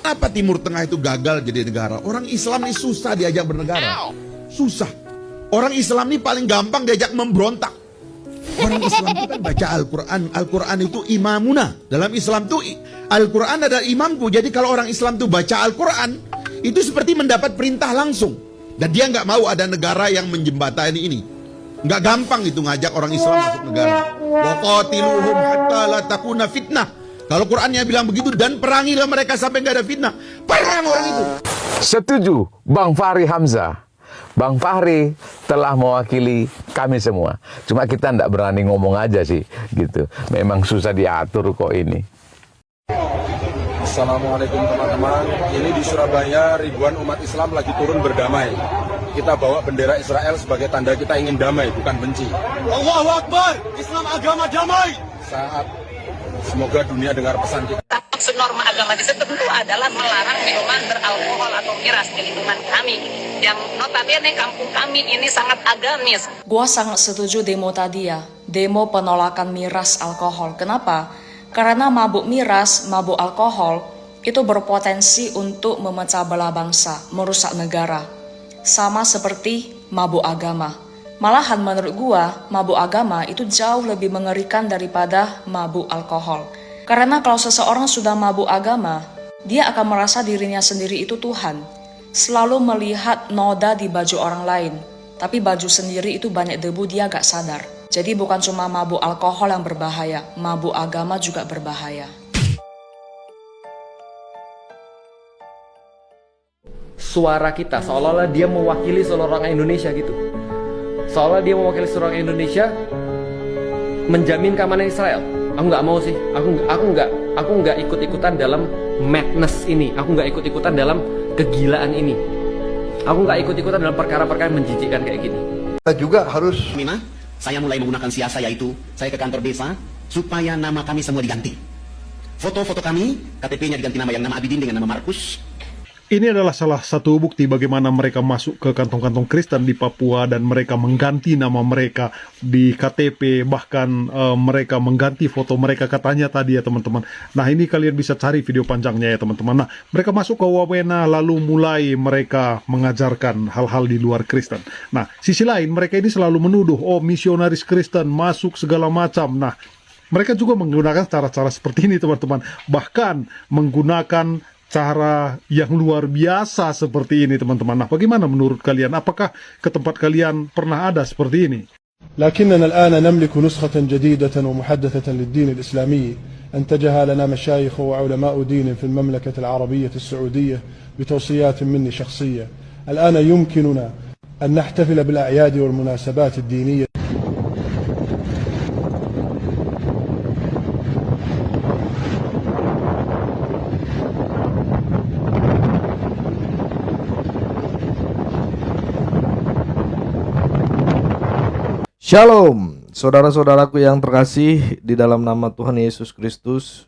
Kenapa Timur Tengah itu gagal jadi negara? Orang Islam ini susah diajak bernegara. Susah. Orang Islam ini paling gampang diajak memberontak. Orang Islam itu kan baca Al-Quran. Al-Quran itu imamuna. Dalam Islam itu Al-Quran adalah imamku. Jadi kalau orang Islam itu baca Al-Quran, itu seperti mendapat perintah langsung. Dan dia nggak mau ada negara yang menjembatani ini. Nggak gampang itu ngajak orang Islam masuk negara. Waqatiluhum hatta la takuna fitnah. Kalau Qurannya bilang begitu, dan perangilah mereka sampai nggak ada fitnah. Perang orang itu. Setuju Bang Fahri Hamzah. Bang Fahri telah mewakili kami semua. Cuma kita tidak berani ngomong aja sih, gitu. Memang susah diatur kok ini. Assalamualaikum teman-teman. Ini di Surabaya ribuan umat Islam lagi turun berdamai. Kita bawa bendera Israel sebagai tanda kita ingin damai, bukan benci. Allahu Akbar, Islam agama damai. Saat semoga dunia dengar pesan kita. Maksud norma agama di situ tentu adalah melarang minuman beralkohol atau miras di lingkungan kami. Yang notabene kampung kami ini sangat agamis. Gua sangat setuju demo tadi ya, demo penolakan miras alkohol. Kenapa? Karena mabuk miras, mabuk alkohol itu berpotensi untuk memecah belah bangsa, merusak negara. Sama seperti mabuk agama. Malahan menurut gua, mabuk agama itu jauh lebih mengerikan daripada mabuk alkohol. Karena kalau seseorang sudah mabuk agama, dia akan merasa dirinya sendiri itu Tuhan. Selalu melihat noda di baju orang lain. Tapi baju sendiri itu banyak debu, dia gak sadar. Jadi bukan cuma mabuk alkohol yang berbahaya, mabuk agama juga berbahaya. Suara kita seolah-olah dia mewakili seluruh orang Indonesia gitu. Seolah dia mewakili seluruh orang Indonesia, menjamin keamanan Israel. Aku nggak mau sih. Aku nggak ikut-ikutan dalam madness ini. Aku nggak ikut-ikutan dalam kegilaan ini. Aku nggak ikut-ikutan dalam perkara-perkara yang menjijikkan kayak gini. Kita juga harus. Saya mulai menggunakan siasa, yaitu saya ke kantor desa supaya nama kami semua diganti. Foto-foto kami, KTP-nya diganti nama yang nama Abidin dengan nama Markus. Ini adalah salah satu bukti bagaimana mereka masuk ke kantong-kantong Kristen di Papua dan mereka mengganti nama mereka di KTP, bahkan mereka mengganti foto mereka katanya tadi ya teman-teman. Nah ini kalian bisa cari video panjangnya ya teman-teman. Nah mereka masuk ke Wawena lalu mulai mereka mengajarkan hal-hal di luar Kristen. Nah sisi lain mereka ini selalu menuduh, oh misionaris Kristen masuk segala macam. Nah mereka juga menggunakan cara-cara seperti ini teman-teman. Bahkan menggunakan cara yang luar biasa seperti ini teman-teman. Nah bagaimana menurut kalian? Apakah ke tempat kalian pernah ada seperti ini? لكننا الآن نملك نسخة جديدة ومحدثة للدين الإسلامي أنتجها لنا مشايخ وعلماء دين في المملكة العربية السعودية بتوصيات مني شخصية. الآن يمكننا أن نحتفل بالأعياد والمناسبات الدينية. Shalom, saudara-saudaraku yang terkasih di dalam nama Tuhan Yesus Kristus.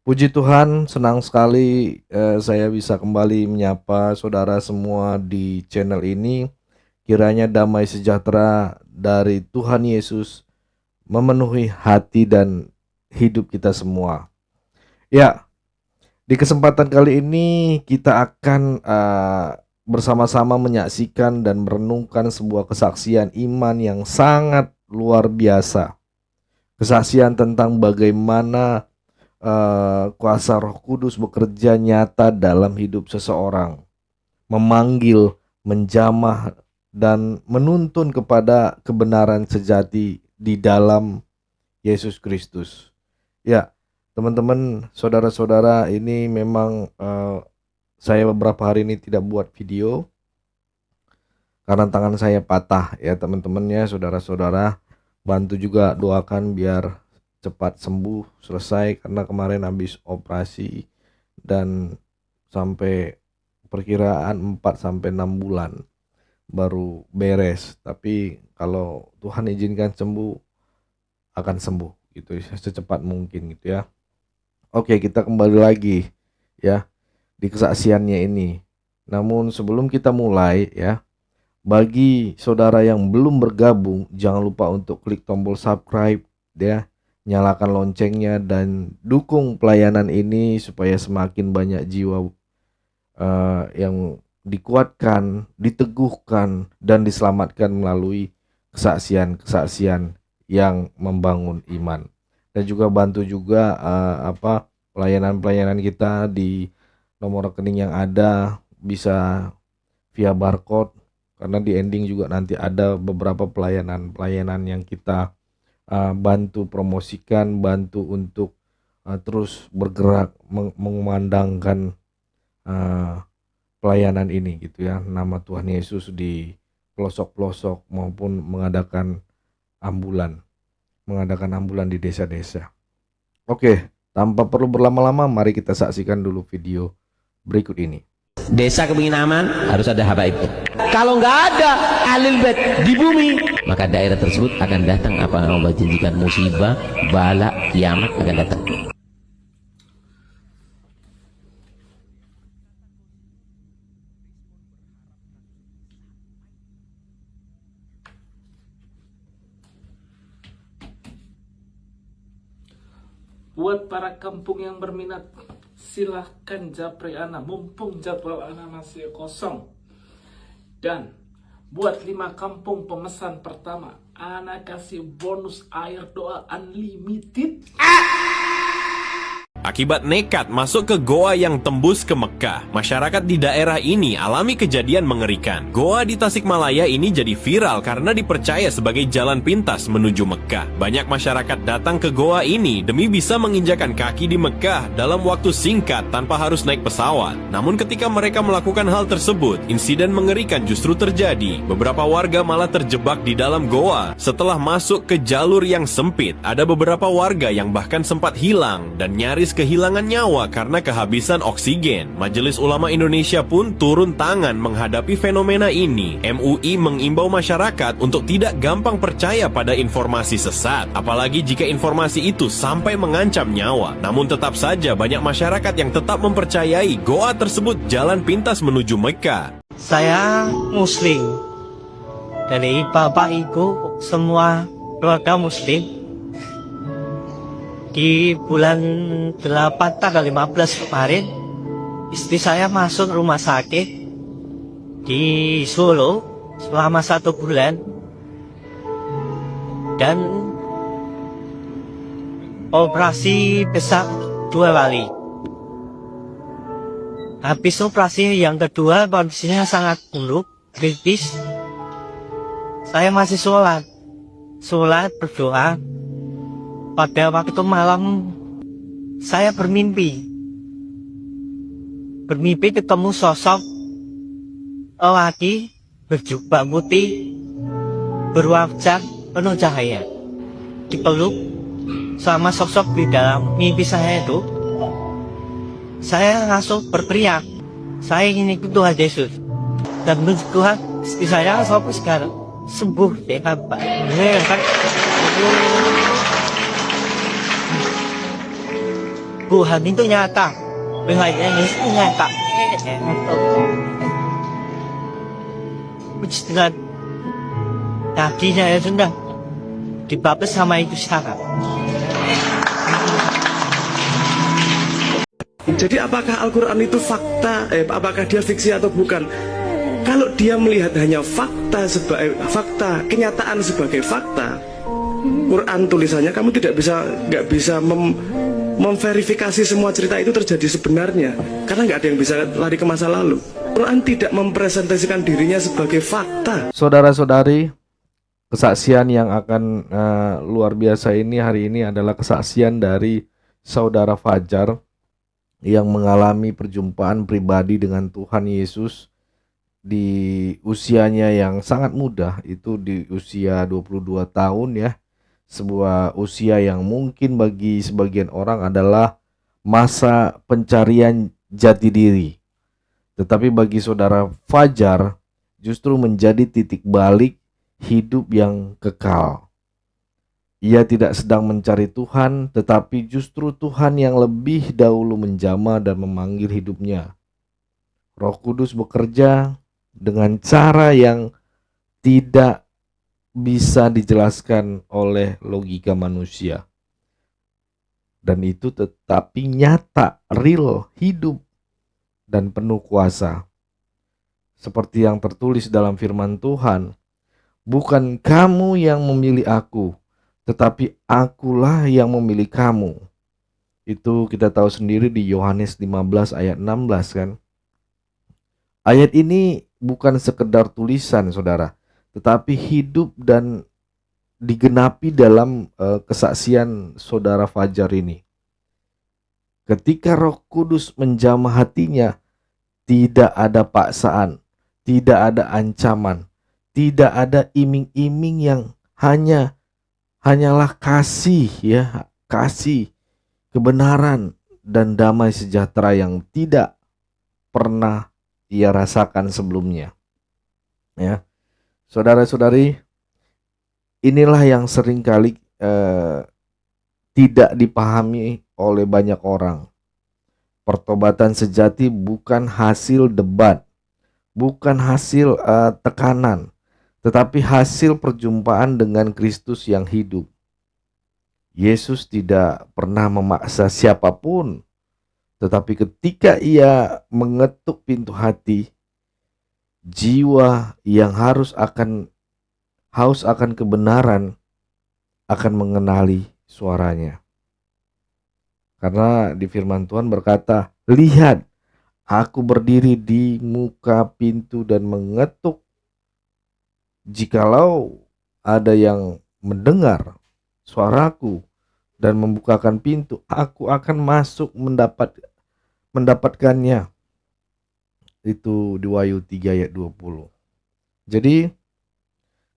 Puji Tuhan, senang sekali saya bisa kembali menyapa saudara semua di channel ini. Kiranya damai sejahtera dari Tuhan Yesus memenuhi hati dan hidup kita semua. Ya, di kesempatan kali ini kita akan bersama-sama menyaksikan dan merenungkan sebuah kesaksian iman yang sangat luar biasa. Kesaksian tentang bagaimana kuasa Roh Kudus bekerja nyata dalam hidup seseorang, memanggil, menjamah, dan menuntun kepada kebenaran sejati di dalam Yesus Kristus. Ya, teman-teman, saudara-saudara, ini memang saya beberapa hari ini tidak buat video karena tangan saya patah ya teman-teman ya, saudara-saudara. Bantu juga doakan biar cepat sembuh, selesai, karena kemarin habis operasi dan sampai perkiraan 4-6 bulan baru beres. Tapi kalau Tuhan izinkan sembuh, akan sembuh gitu secepat mungkin gitu ya. Oke, kita kembali lagi ya di kesaksiannya ini. Namun sebelum kita mulai ya, bagi saudara yang belum bergabung, jangan lupa untuk klik tombol subscribe ya, nyalakan loncengnya dan dukung pelayanan ini supaya semakin banyak jiwa yang dikuatkan, diteguhkan, dan diselamatkan melalui kesaksian-kesaksian yang membangun iman. Dan juga bantu juga pelayanan-pelayanan kita di nomor rekening yang ada bisa via barcode, karena di ending juga nanti ada beberapa pelayanan yang kita bantu promosikan, bantu untuk terus bergerak mengumandangkan pelayanan ini gitu ya, nama Tuhan Yesus di pelosok-pelosok maupun mengadakan ambulan di desa-desa. Oke, tanpa perlu berlama-lama, mari kita saksikan dulu video berikut ini. Desa kepingin aman, harus ada habaib. Kalau nggak ada ahlul bait di bumi, maka daerah tersebut akan datang apa yang Allah janjikan, musibah, bala, kiamat akan datang. Buat para kampung yang berminat, silahkan japri ana, mumpung jadwal ana masih kosong. Dan buat 5 kampung pemesan pertama, ana kasih bonus air doa unlimited. Akibat nekat masuk ke goa yang tembus ke Mekah, masyarakat di daerah ini alami kejadian mengerikan. Goa di Tasikmalaya ini jadi viral karena dipercaya sebagai jalan pintas menuju Mekah. Banyak masyarakat datang ke goa ini demi bisa menginjakan kaki di Mekah dalam waktu singkat tanpa harus naik pesawat. Namun ketika mereka melakukan hal tersebut, insiden mengerikan justru terjadi. Beberapa warga malah terjebak di dalam goa setelah masuk ke jalur yang sempit. Ada beberapa warga yang bahkan sempat hilang dan nyaris kehilangan nyawa karena kehabisan oksigen. Majelis Ulama Indonesia pun turun tangan menghadapi fenomena ini. MUI mengimbau masyarakat untuk tidak gampang percaya pada informasi sesat, apalagi jika informasi itu sampai mengancam nyawa. Namun tetap saja banyak masyarakat yang tetap mempercayai goa tersebut jalan pintas menuju Mekah. Saya Muslim, dari bapak ibu semua keluarga Muslim. Di bulan 8 tanggal 15 kemarin, istri saya masuk rumah sakit di Solo selama 1 bulan dan operasi besar 2 kali. Habis operasi yang kedua kondisinya sangat buruk, kritis. Saya masih sholat berdoa. Pada waktu malam saya bermimpi ketemu sosok lelaki berjubah putih berwajah penuh cahaya, dipeluk sama sosok di dalam mimpi saya itu. Saya langsung berteriak, saya ingin ikut Tuhan Yesus, dan menurut Tuhan istri saya sampai sekarang sembuh deh apa. Tuhan itu nyata, Tuhan itu nyata. Puji Tuhan, kakinya ya sudah dibaptis sama itu sekarang. Jadi apakah Al-Quran itu fakta, apakah dia fiksi atau bukan? Kalau dia melihat hanya fakta sebagai fakta, kenyataan sebagai fakta, Quran tulisannya kamu nggak bisa memverifikasi semua cerita itu terjadi sebenarnya, karena nggak ada yang bisa lari ke masa lalu. Quran tidak mempresentasikan dirinya sebagai fakta. Saudara-saudari, kesaksian yang akan luar biasa ini hari ini adalah kesaksian dari saudara Fajar yang mengalami perjumpaan pribadi dengan Tuhan Yesus di usianya yang sangat muda, itu di usia 22 tahun ya. Sebuah usia yang mungkin bagi sebagian orang adalah masa pencarian jati diri. Tetapi bagi saudara Fajar justru menjadi titik balik hidup yang kekal. Ia tidak sedang mencari Tuhan, tetapi justru Tuhan yang lebih dahulu menjamah dan memanggil hidupnya. Roh Kudus bekerja dengan cara yang tidak bisa dijelaskan oleh logika manusia. Dan itu tetapi nyata, real, hidup. dan penuh kuasa. Seperti yang tertulis dalam firman Tuhan, bukan kamu yang memilih aku, tetapi akulah yang memilih kamu. Itu kita tahu sendiri di Yohanes 15 ayat 16 kan. Ayat ini bukan sekedar tulisan saudara, tetapi hidup dan digenapi dalam kesaksian saudara Fajar ini. Ketika Roh Kudus menjamah hatinya, tidak ada paksaan, tidak ada ancaman, tidak ada iming-iming, yang hanyalah kasih ya, kasih, kebenaran dan damai sejahtera yang tidak pernah ia rasakan sebelumnya. Ya. Saudara-saudari, inilah yang seringkali tidak dipahami oleh banyak orang. Pertobatan sejati bukan hasil debat, bukan hasil tekanan, tetapi hasil perjumpaan dengan Kristus yang hidup. Yesus tidak pernah memaksa siapapun, tetapi ketika ia mengetuk pintu hati, jiwa yang haus akan kebenaran akan mengenali suaranya. Karena di firman Tuhan berkata, lihat, aku berdiri di muka pintu dan mengetuk. Jikalau ada yang mendengar suaraku dan membukakan pintu, aku akan masuk mendapatkannya. Itu di Wahyu 3 ayat 20. Jadi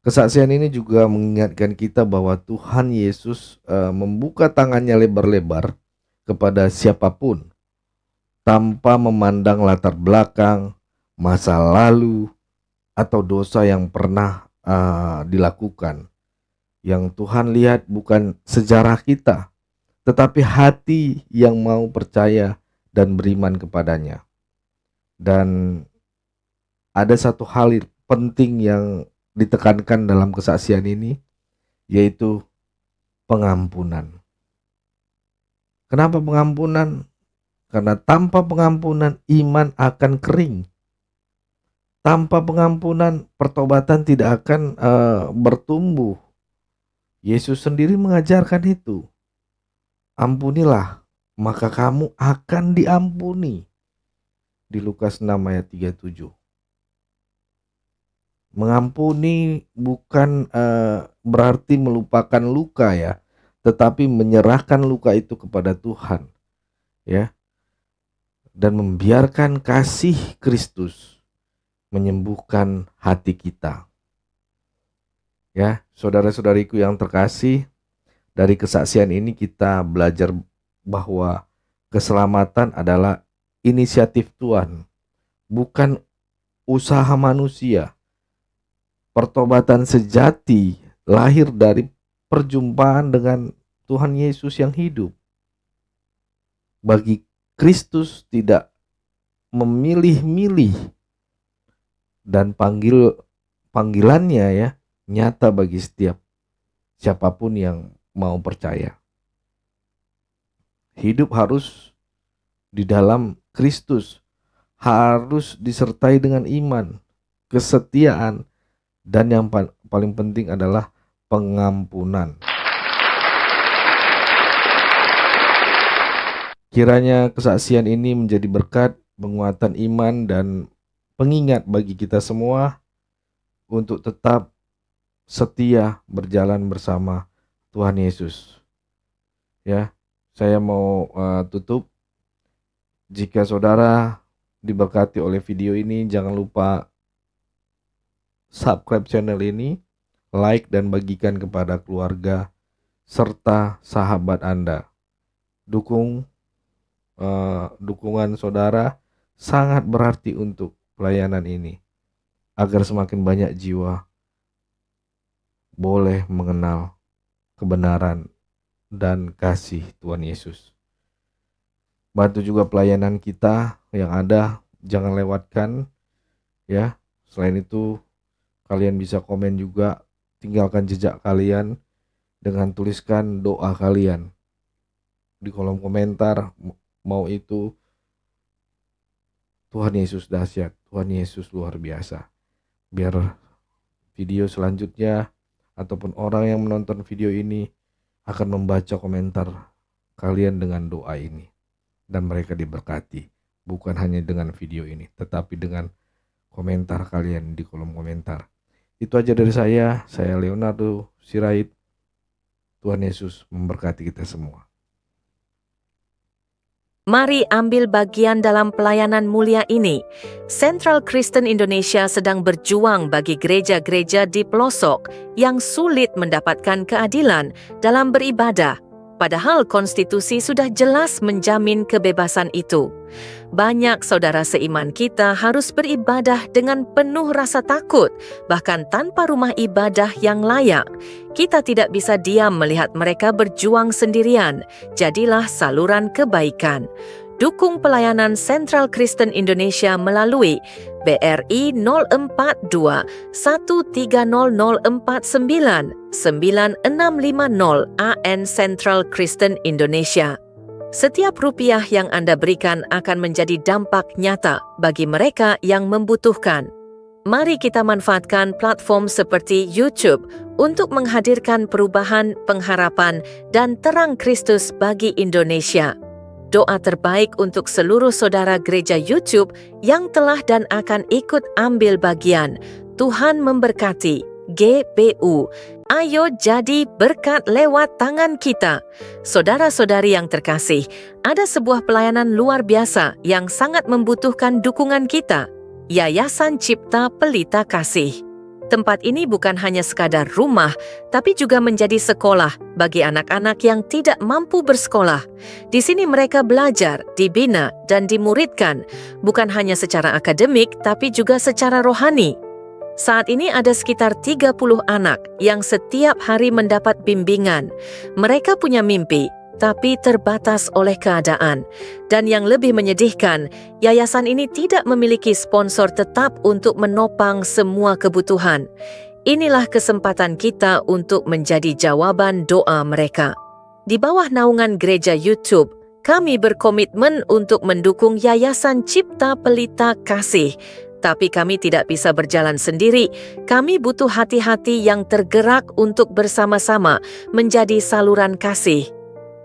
kesaksian ini juga mengingatkan kita bahwa Tuhan Yesus membuka tangannya lebar-lebar kepada siapapun tanpa memandang latar belakang, masa lalu, atau dosa yang pernah dilakukan. Yang Tuhan lihat bukan sejarah kita, tetapi hati yang mau percaya dan beriman kepadanya. Dan ada satu hal penting yang ditekankan dalam kesaksian ini, yaitu pengampunan. Kenapa pengampunan? Karena tanpa pengampunan iman akan kering. Tanpa pengampunan pertobatan tidak akan bertumbuh. Yesus sendiri mengajarkan itu. Ampunilah, maka kamu akan diampuni. Di Lukas 6 ayat 37. Mengampuni bukan berarti melupakan luka ya, tetapi menyerahkan luka itu kepada Tuhan. Ya. Dan membiarkan kasih Kristus menyembuhkan hati kita. Ya, saudara-saudariku yang terkasih, dari kesaksian ini kita belajar bahwa keselamatan adalah inisiatif Tuhan, bukan usaha manusia. Pertobatan sejati lahir dari perjumpaan dengan Tuhan Yesus yang hidup. Bagi Kristus tidak memilih-milih, dan panggilannya ya nyata bagi setiap siapapun yang mau percaya. Hidup harus di dalam Kristus, harus disertai dengan iman, kesetiaan, dan yang paling penting adalah pengampunan. Kiranya kesaksian ini menjadi berkat, penguatan iman, dan pengingat bagi kita semua untuk tetap setia berjalan bersama Tuhan Yesus. Ya, saya mau tutup. Jika saudara diberkati oleh video ini, jangan lupa subscribe channel ini, like dan bagikan kepada keluarga serta sahabat Anda. Dukungan saudara sangat berarti untuk pelayanan ini, agar semakin banyak jiwa boleh mengenal kebenaran dan kasih Tuhan Yesus. Bantu juga pelayanan kita yang ada, jangan lewatkan ya. Selain itu, kalian bisa komen juga, tinggalkan jejak kalian dengan tuliskan doa kalian di kolom komentar, mau itu Tuhan Yesus dahsyat, Tuhan Yesus luar biasa. Biar video selanjutnya ataupun orang yang menonton video ini akan membaca komentar kalian dengan doa ini, dan mereka diberkati bukan hanya dengan video ini tetapi dengan komentar kalian di kolom komentar. Itu aja dari saya Leonardo Sirait. Tuhan Yesus memberkati kita semua. Mari ambil bagian dalam pelayanan mulia ini. Central Kristen Indonesia sedang berjuang bagi gereja-gereja di pelosok yang sulit mendapatkan keadilan dalam beribadah. Padahal konstitusi sudah jelas menjamin kebebasan itu. Banyak saudara seiman kita harus beribadah dengan penuh rasa takut, bahkan tanpa rumah ibadah yang layak. Kita tidak bisa diam melihat mereka berjuang sendirian. Jadilah saluran kebaikan. Dukung pelayanan Central Kristen Indonesia melalui BRI 042 130049 9650 AN Central Kristen Indonesia. Setiap rupiah yang Anda berikan akan menjadi dampak nyata bagi mereka yang membutuhkan. Mari kita manfaatkan platform seperti YouTube untuk menghadirkan perubahan, pengharapan, dan terang Kristus bagi Indonesia. Doa terbaik untuk seluruh saudara gereja YouTube yang telah dan akan ikut ambil bagian. Tuhan memberkati. GBU. Ayo jadi berkat lewat tangan kita. Saudara-saudari yang terkasih, ada sebuah pelayanan luar biasa yang sangat membutuhkan dukungan kita. Yayasan Cipta Pelita Kasih. Tempat ini bukan hanya sekadar rumah, tapi juga menjadi sekolah bagi anak-anak yang tidak mampu bersekolah. Di sini mereka belajar, dibina, dan dimuridkan, bukan hanya secara akademik, tapi juga secara rohani. Saat ini ada sekitar 30 anak yang setiap hari mendapat bimbingan. Mereka punya mimpi, tapi terbatas oleh keadaan. Dan yang lebih menyedihkan, yayasan ini tidak memiliki sponsor tetap untuk menopang semua kebutuhan. Inilah kesempatan kita untuk menjadi jawaban doa mereka. Di bawah naungan gereja YouTube, kami berkomitmen untuk mendukung Yayasan Cipta Pelita Kasih. Tapi kami tidak bisa berjalan sendiri. Kami butuh hati-hati yang tergerak untuk bersama-sama menjadi saluran kasih.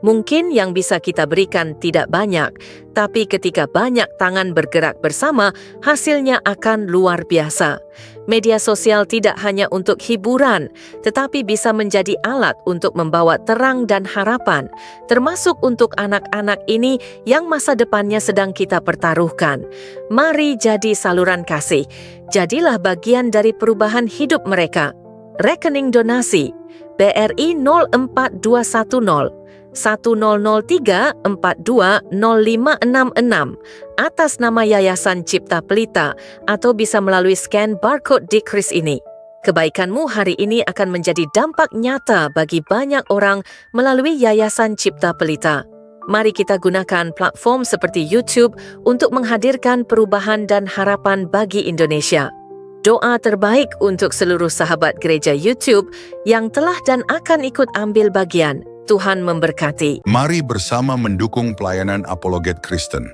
Mungkin yang bisa kita berikan tidak banyak, tapi ketika banyak tangan bergerak bersama, hasilnya akan luar biasa. Media sosial tidak hanya untuk hiburan, tetapi bisa menjadi alat untuk membawa terang dan harapan, termasuk untuk anak-anak ini yang masa depannya sedang kita pertaruhkan. Mari jadi saluran kasih. Jadilah bagian dari perubahan hidup mereka. Rekening donasi BRI 04210 1003 42 0566 atas nama Yayasan Cipta Pelita atau bisa melalui scan barcode di kris ini. Kebaikanmu hari ini akan menjadi dampak nyata bagi banyak orang melalui Yayasan Cipta Pelita. Mari kita gunakan platform seperti YouTube untuk menghadirkan perubahan dan harapan bagi Indonesia. Doa terbaik untuk seluruh sahabat gereja YouTube yang telah dan akan ikut ambil bagian. Tuhan memberkati. Mari bersama mendukung pelayanan Apologet Kristen.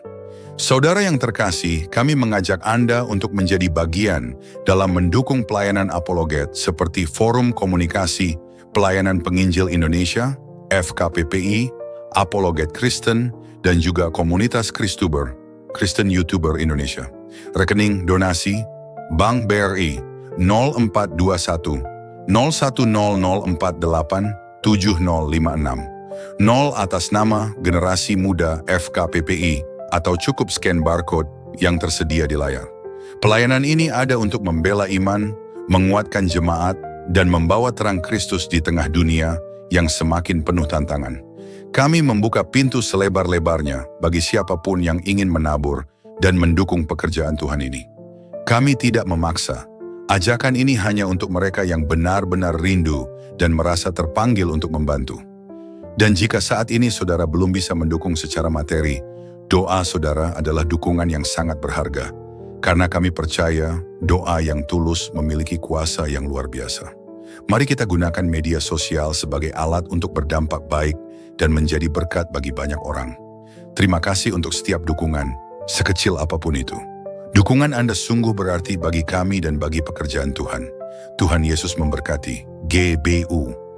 Saudara yang terkasih, kami mengajak Anda untuk menjadi bagian dalam mendukung pelayanan Apologet seperti Forum Komunikasi Pelayanan Penginjil Indonesia, FKPPI, Apologet Kristen, dan juga Komunitas Kristuber, Kristen YouTuber Indonesia. Rekening donasi Bank BRI 0421 010048 7056 0 atas nama Generasi Muda FKPPI atau cukup scan barcode yang tersedia di layar. Pelayanan ini ada untuk membela iman, menguatkan jemaat, dan membawa terang Kristus di tengah dunia yang semakin penuh tantangan. Kami membuka pintu selebar-lebarnya bagi siapapun yang ingin menabur dan mendukung pekerjaan Tuhan ini. Kami tidak memaksa. Ajakan ini hanya untuk mereka yang benar-benar rindu dan merasa terpanggil untuk membantu. Dan jika saat ini saudara belum bisa mendukung secara materi, doa saudara adalah dukungan yang sangat berharga. Karena kami percaya doa yang tulus memiliki kuasa yang luar biasa. Mari kita gunakan media sosial sebagai alat untuk berdampak baik dan menjadi berkat bagi banyak orang. Terima kasih untuk setiap dukungan, sekecil apapun itu. Dukungan Anda sungguh berarti bagi kami dan bagi pekerjaan Tuhan. Tuhan Yesus memberkati. GBU.